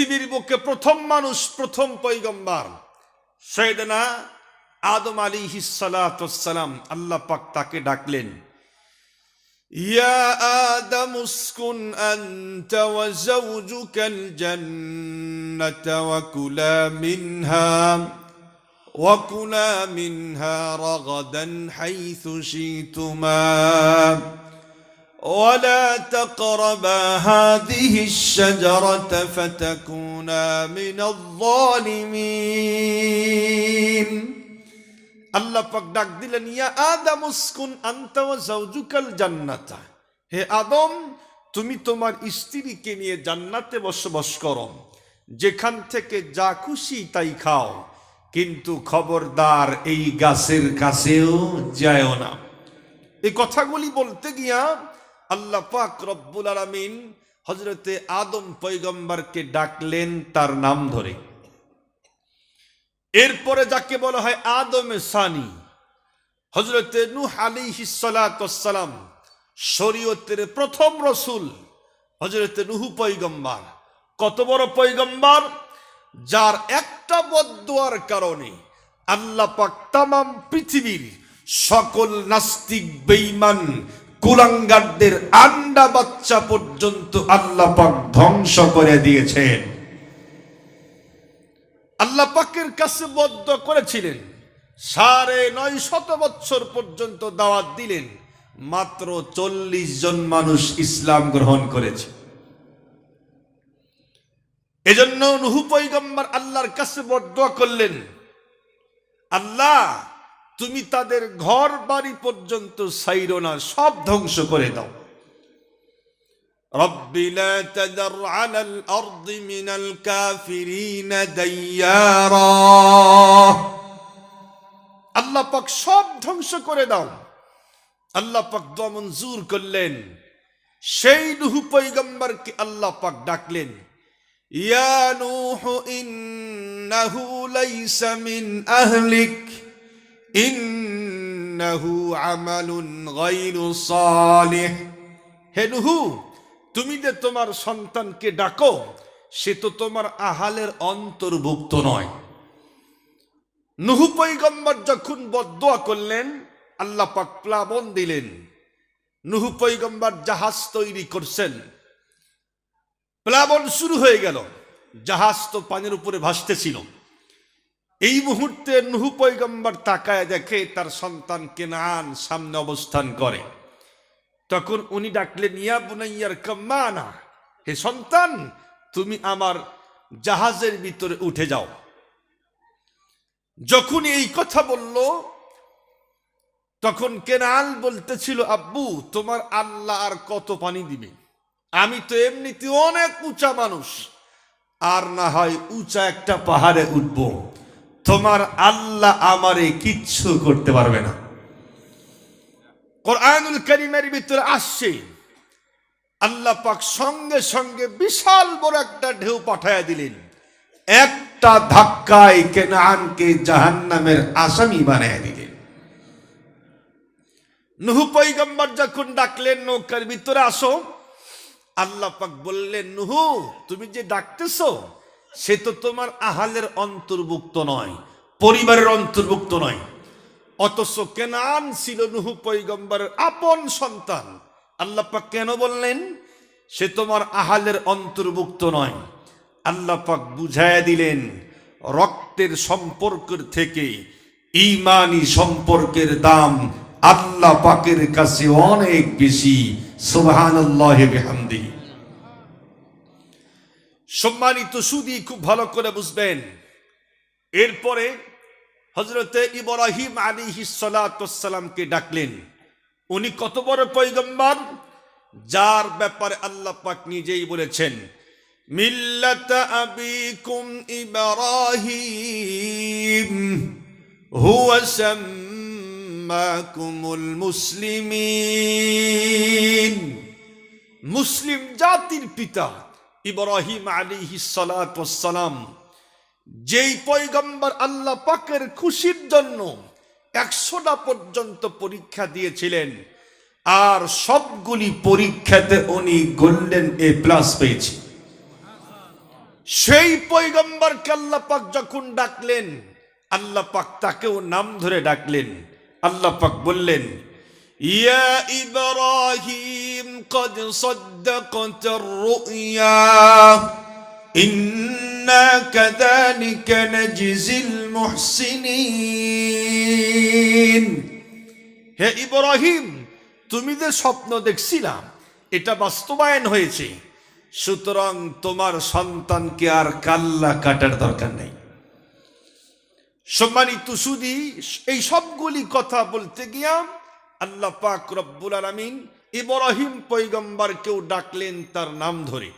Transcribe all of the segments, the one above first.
পৃথিবীর বুকে প্রথম মানুষ, প্রথম পয়গম্বর সৈয়দনা আদম আলাইহিস সালাতু ওয়াস সালাম। আল্লাহ পাক তাকে ডাকলেন, ইয়া আদম উসকুন আনতা ওয়া যাওজুকাল জান্নাতা ওয়া কুলা মিনহা রাগাদান হাইথু শিতুমা ولا تقربا هذه الشجرة فتكونا من الظالمين। আল্লাহ পাক ডাক দিলেন, ইয়া আদম উসকুন আনতা ওয়া যাওজুকাল জান্নাতা, হে আদম তুমি তোমার স্ত্রীকে নিয়ে জান্নাতে বসবাস করো, যেখান থেকে যা খুশি তাই খাও, কিন্তু খবরদার এই গাছের কাছেও যায়ও না। এই কথাগুলি বলতে গিয়া আল্লাহ পাক রব্বুল আলামিন হযরতে আদম পয়গম্বরকে ডাকলেন তার নাম ধরে। এরপরে যাকে বলা হয় আদম সানি, হযরতে নূহ আলাইহিস সালাতু ওয়াস সালাম, শরীয়তের প্রথম রাসূল হযরতে নূহ পয়গম্বর। কত বড় পয়গম্বর, যার একটা বদদুয়ার কারণে আল্লাহ পাক তামাম পৃথিবীর সকল নাস্তিক বেঈমান কুলাঙ্গারদের আন্ডা বাচ্চা পর্যন্ত আল্লাহ পাক ধ্বংস করে দিয়েছেন। আল্লাহ পাকের কাছে বদদুয়া করেছিলেন, ৯৫০ বছর পর্যন্ত দাওয়াত দিলেন, মাত্র ৪০ জন মানুষ ইসলাম গ্রহণ করেছে। এজন্য নূহ পয়গম্বর আল্লাহর কাছে বদদুয়া করলেন, আল্লাহ তুমি তাদের ঘর বাড়ি পর্যন্ত ছাইরো না, সব ধ্বংস করে দাও। রব্বি লা তাযার আলাল আরদি মিনাল কাফিরিন দাইয়ারা, আল্লাহ পাক সব ধ্বংস করে দাও। আল্লাহ পাক দোয়া মঞ্জুর করলেন। সেই নূহ পয়গম্বরকে আল্লাহ পাক ডাকলেন, ইয়া নূহ ইন্নাহু লাইসা মিন আহলিক ইন্নাহু আমালুন গায়রু সালিহ। হে নূহ, তুমি যে তোমার সন্তানকে ডাকো, সে তো তোমার আহালের অন্তর্ভুক্ত নয়। নূহ পয়গম্বর যখন বদদুয়া করলেন, আল্লাহ পাক প্লাবন দিলেন। নূহ পয়গম্বর জাহাজ তৈরি করছেন, প্লাবন শুরু হয়ে গেল, জাহাজ তো পানির উপরে ভাসতেছিল। এই মুহূর্তে নূহ পয়গম্বর তাকায় দেখে তার সন্তান কেনান সামনে অবস্থান করে। তখন উনি ডাকলেন, ইয়া বুনাইয়ার কাম্মানা, হে সন্তান তুমি আমার জাহাজের ভিতরে উঠে যাও। যখন এই কথা বলল, তখন কেনান বলতেছিল, আব্বু তোমার আল্লাহ আর কত পানি দিবে, আমি তো এমনিতে অনেক উঁচা মানুষ, আর না হয় উঁচা একটা পাহাড়ে উঠব, তোমার আল্লাহ আমারে কিচ্ছু করতে পারবে না। কোরআনুল কারীমের ভিতরে আসছে, আল্লাহ পাক সঙ্গে সঙ্গে বিশাল বড় একটা ঢেউ পাঠায়া দিলেন, একটা ধাক্কায় কেনানকে জাহান্নামের আসামি বানায়া দিলেন। নূহ পয়গম্বর যখন ডাকলেন, নৌকার ভিতরে আসো, আল্লাহ পাক বললেন, নূহ তুমি যে ডাকতেছো, সে তো তোমার আহালের অন্তর্ভুক্ত নয়, পরিবারের অন্তর্ভুক্ত নয়। অথচ কেনান ছিল নূহ পয়গম্বরের আপন সন্তান। আল্লাহ পাক কেন বললেন সে তোমার আহালের অন্তর্ভুক্ত নয়? আল্লাহ পাক বুঝায়া দিলেন, রক্তের সম্পর্কের থেকে ঈমানি সম্পর্কের দাম আল্লাহ পাকের কাছে অনেক বেশি। সুবহানাল্লাহি বিহামদিহি। সম্মানিত সুদী, খুব ভালো করে বুঝবেন। এরপরে হযরতে ইব্রাহিম আলাইহিস সালাতু ওয়াস সালামকে ডাকলেন। উনি কত বড় পয়গম্বর, যার ব্যাপারে আল্লাহ পাক নিজেই বলেছেন, মিল্লাতা আবিকুম ইব্রাহিম হুয়া সাম্মাকুমুল মুসলিমিন। মুসলিম জাতির পিতা ইব্রাহিম আলাইহিস সালাতু ওয়াস সালাম, যেই পয়গম্বর আল্লাহ পাকের খুশির জন্য 100টা পর্যন্ত পরীক্ষা দিয়েছিলেন, আর সবগুলি পরীক্ষাতে উনি গোল্ডেন A+ পেয়েছে। সেই পয়গম্বরকে আল্লাহ পাক যখন ডাকলেন, আল্লাহ পাক তাকেও নাম ধরে ডাকলেন। আল্লাহ পাক বললেন, ইয়া ইব্রাহিম কদ সাদ্দাকতার রুইয়া ইন্না কাযালিকা নাজজিল মুহসিনিন। হে ইব্রাহিম, তুমি যে স্বপ্ন দেখছিলাম এটা বাস্তবায়ন হয়েছে, সুতরাং তোমার সন্তানকে আর কাল্লা কাটার দরকার নেই। সম্মানিত সুধী, এই সবগুলি কথা বলতে গিয়া আল্লাহ পাক রব্বুল আলামিন ইব্রাহিম পয়গম্বরকেও ডাকলেন তার নাম ধরে।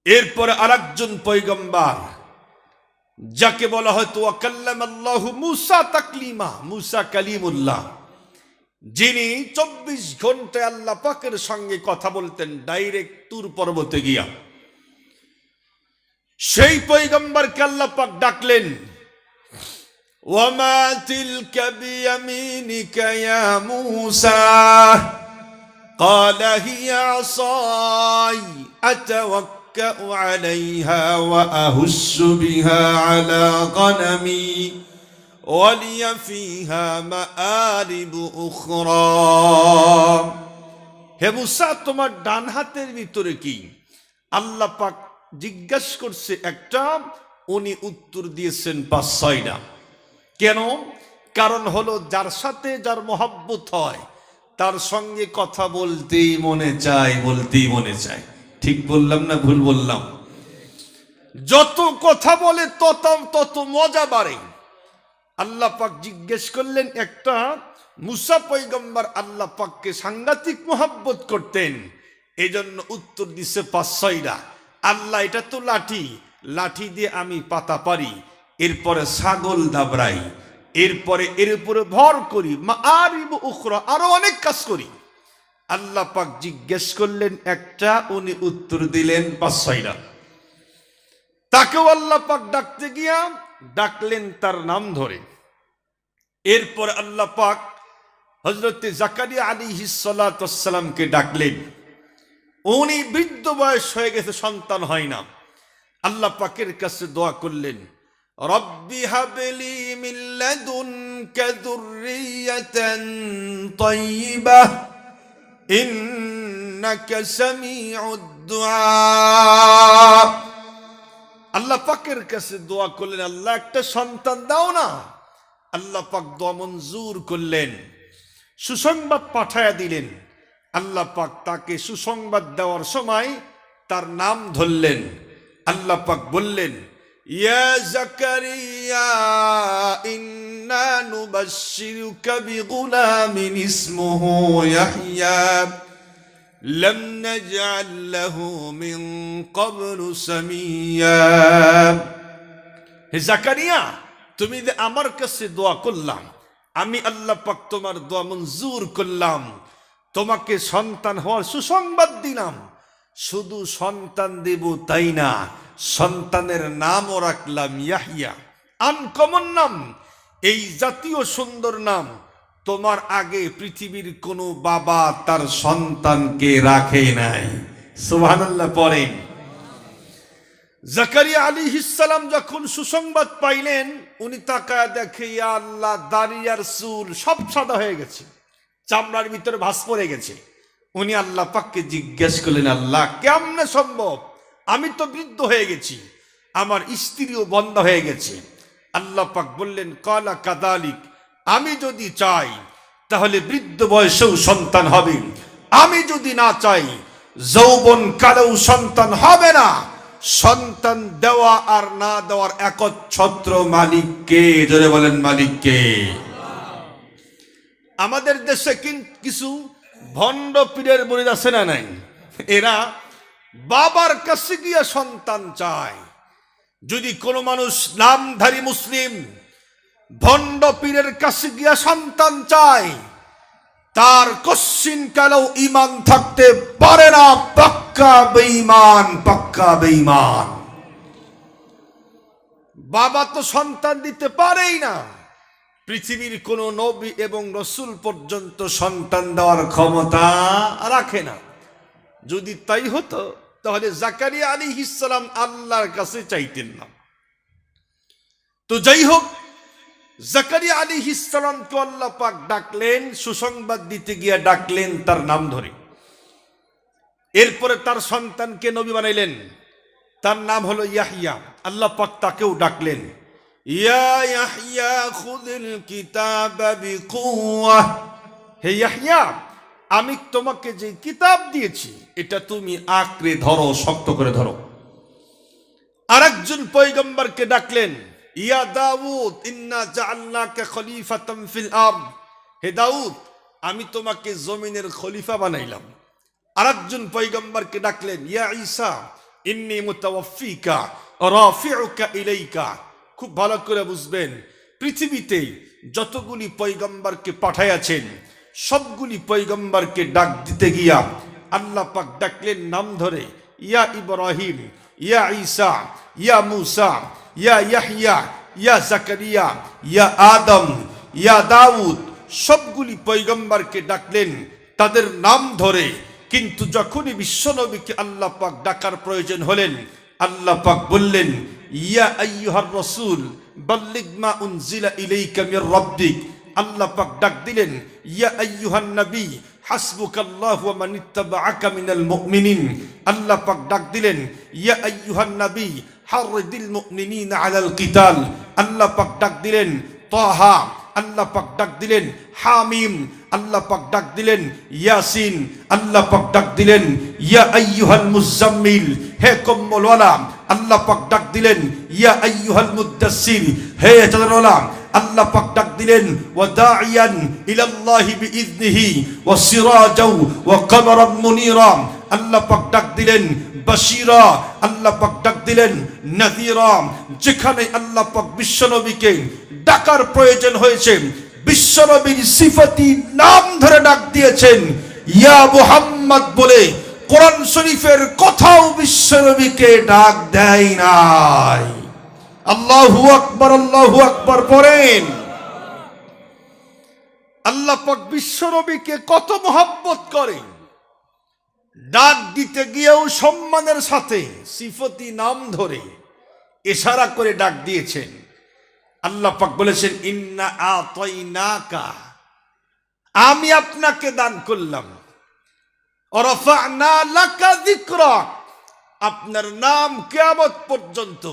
এরপরে আরেকজন পয়গম্বর যাকে বলা হয় ওয়া কাল্লামাল্লাহু মূসা তাকলিমা, মূসা কালিমুল্লাহ, যিনি 24 ঘন্টায় আল্লাহ পাকের সঙ্গে কথা বলতেন ডাইরেক্ট তুর পর্বতে গিয়া। সেই পয়গম্বরকে আল্লাহ পাক ডাকলেন, ওয়ামা তিলকা বিয়ামিনিকা ইয়া মূসা ক্বালা হিয়া আসাই আতাওয়াক্কাউ আলাইহা ওয়া আহুসসু বিহা আলা গনামি ওয়ালিয়া ফিহা মাআরিবু উখরা। হে মূসা, তোমার ডান হাতের ভিতরে কি? আল্লাহ পাক জিজ্ঞাসা করছে একটা, উনি উত্তর দিয়েছেন 5-6টা। কেন? কারণ হলো যার সাথে যার মহব্বত হয় তার সঙ্গে কথা বলতেই মনে চায়, বলতেই মনে চায়। ঠিক বললাম না ভুল বললাম? যত কথা বলে তত মজা বাড়ে। আল্লাহ পাক জিজ্ঞেস করলেন একটা, মূসা পয়গম্বর আল্লাহ পাককে সাংঘাতিক মহব্বত করতেন, এজন্য উত্তর দিছে 5-6টা। আল্লাহ, এটা তো লাঠি, লাঠি দিয়ে আমি পাতা পারি, এরপরে ছাগল দাবড়াই, এরপরে এর উপরে ভর করি, মাআরিবু উখরা, আরো অনেক কাজ করি। আল্লাহ পাক জিজ্ঞেস করলেন একটা, উনি উত্তর দিলেন 5-6টা। তাকেও আল্লাহ পাক ডাকতে গিয়া ডাকলেন তার নাম ধরে। এরপর আল্লাহ পাক হযরত জাকারিয়া আলাইহিস সালাতু ওয়াস সালামকে ডাকলেন। উনি বৃদ্ধ বয়স হয়ে গেছে, সন্তান হয় না। আল্লাহ পাকের কাছে দোয়া করলেন, রব্বি হাবলি মিন লাদুনকা যুররিয়াতান তাইয়্যিবাহ ইন্নাকা সামিউদ দুআ। আল্লাহ পাকের কাছে দোয়া করলেন, আল্লাহ একটা সন্তান দাও না। আল্লাহ পাক দোয়া মঞ্জুর করলেন, সুসংবাদ পাঠায়া দিলেন। আল্লাহ পাক তাকে সুসংবাদ দেওয়ার সময় তার নাম ধরলেন। আল্লাহ পাক বললেন, ইয়া জাকারিয়া ইন্না নুবাশশিরুকা বিগুলামিন ইসমুহু ইয়াহইয়া লাম নাজআল লাহু মিন ক্বাবলু সামিয়্যা। হে জাকারিয়া, তুমি যে আমার কাছে দোয়া করলাম, আমি আল্লাহ পাক তোমার দোয়া মঞ্জুর করলাম, তোমাকে সন্তান হওয়ার সুসংবাদ দিলাম। শুধু সন্তান দেব তাই না, সন্তানের নামও রাখলাম ইয়াহইয়া, আনকমন নাম। এই জাতীয় সুন্দর নাম তোমার আগে পৃথিবীর কোনো বাবা তার সন্তানকে রাখে নাই। সুবহানাল্লাহ পড়েন। জাকারিয়া আলাইহিস সালাম যখন সুসংবাদ পাইলেন, উনি তাকায় দেখে, ইয়া আল্লাহ, দাড়ি আর চুল সব সাদা হয়ে গেছে, চামড়ার ভিতরে ভাঁজ পড়ে গেছে। উনি আল্লাহ পাককে জিজ্ঞেস করলেন, আল্লাহ কেমনে সম্ভব? আমি তো বৃদ্ধ হয়ে গেছি, আমার স্ত্রীও বন্ধ হয়ে গেছে। আল্লাহ পাক বললেন, কালা কাদালিক, আমি যদি চাই তাহলে বৃদ্ধ বয়সেও সন্তান হবে, আমি যদি না চাই যৌবন কালেও সন্তান হবে না। সন্তান দেওয়া আর না দেওয়ার একচ্ছত্র মালিককে, জোরে বলেন মালিককে। আমাদের দেশে কিছু ভণ্ড পীরের মুরিদ আছে না নাই? এরা বাবার কাছে গিয়ে সন্তান চায়। যদি কোনো মানুষ নামধারী মুসলিম ভণ্ড পীরের কাছে গিয়া সন্তান চায়, তার কশ্চিন কালেও ঈমান থাকতে পারে না, পাক্কা বেঈমান, পাক্কা বেঈমান। বাবা তো সন্তান দিতে পারেই না, পৃথিবীর কোন নবী এবং রসুল পর্যন্ত সন্তান দেওয়ার ক্ষমতা রাখে না। যদি তাই হতো তাহলে জাকারিয়া আলাইহিস সালাম আল্লাহর কাছে চাইতেন না। তো যাই হোক, জাকারিয়া আলাইহিস সালামকে আল্লাহ পাক ডাকলেন, সুসংবাদ দিতে গিয়ে ডাকলেন তার নাম ধরে। এরপরে তার সন্তানকে নবী বানাইলেন, তার নাম হলো ইয়াহইয়া। আল্লাহ পাক তাকেও ডাকলেন, ইয়া ইয়াহইয়া খুযিল কিতাবা বিকুওয়া, হে ইয়াহইয়া, আমি তোমাকে যে কিতাব দিয়েছি এটা তুমি আঁকড়ে ধরো, শক্ত করে ধরো। আরেকজন পয়গম্বরকে ডাকলেন, ইয়া দাউদ ইন্না জাআলনাকা খলিফাতাম ফিল আরদ, হে দাউদ, আমি তোমাকে জমিনের খলিফা বানাইলাম। আরেকজন পয়গম্বরকে ডাকলেন, ইয়া ঈসা ইন্নী মুতাওয়াফফিকা ওয়া রাফিউকা ইলাইকা। খুব ভালো করে বুঝবেন, পৃথিবীতে যতগুলি পয়গম্বরকে পাঠাইয়াছেন সবগুলি পয়গম্বরকে ডাক দিতে গিয়া আল্লাহ পাক ডাকলেন নাম ধরে, ইয়া ইব্রাহিম, ইয়া ঈসা, ইয়া মুসা, ইয়া ইয়াহইয়া, ইয়া জাকারিয়া, ইয়া আদম, ইয়া দাউদ। সবগুলি পয়গম্বরকে ডাকলেন তাদের নাম ধরে। কিন্তু যখনই বিশ্বনবীকে আল্লাহ পাক ডাকার প্রয়োজন হলেন, আল্লাহ পাক বললেন, ইয়া আইয়ুহার রাসূল বাল্লিগ মা উনজিলা ইলাইকা মির রাব্বিক। আল্লাহ পাক ডাক দিলেন, ইয়া আইয়ুহান নবী হাসবুকাল্লাহু ওয়া মান ইত্তাবাআকা মিনাল মুমিনিন। আল্লাহ পাক ডাক দিলেন, ইয়া আইয়ুহান নবী হাররিদিল মুমিনিনা আলাল কিতাল। আল্লাহ পাক ডাক দিলেন তাহা। আল্লাহ পাক ডাক দিলেন হামিম। আল্লাহ পাক ডাক দিলেন ইয়াসিন। আল্লাহ পাক ডাক দিলেন ইয়া আইয়ুহাল মুজাম্মিল, হে কম্বলওয়ালা। আল্লাহ পাক ডাক দিলেন ইয়া আইয়ুহাল মুদ্দাসসির, হে চাদরওয়ালা। আল্লাহ পাক ডাক দিলেন ওয়া দাইয়ান ইলাল্লাহি বিইذনিহি ওয়া সিরাজাও ওয়া কমারান মুনিরা। আল্লাহ পাক ডাক দিলেন বাশিরা। আল্লাহ পাক ডাক দিলেন নাযীরা। যেখানে আল্লাহ পাক বিশ্বনবীকে ডাকার প্রয়োজন হয়েছে, বিশ্বনবীর সিফাতি নাম ধরে ডাক দিয়েছেন ইয়া মুহাম্মদ বলে। কোরআন শরীফের কোথাও বিশ্বনবীকে ডাক দেয় নাই। আল্লাহু আকবার, আল্লাহু আকবার পড়েন। আল্লাহ পাক বিশ্বনবীকে কত মহব্বত করেন, ডাক দিতে গিয়েও সম্মানের সাথে সিফতি নাম ধরে ইশারা করে ডাক দিয়েছেন। আল্লাহ পাক বলেছেন, ইন্না আতাইনাকা, আমি আপনাকে দান করলাম, ওয়া রাফা'না লাকা যিকরাক, আপনার নাম কিয়ামত পর্যন্ত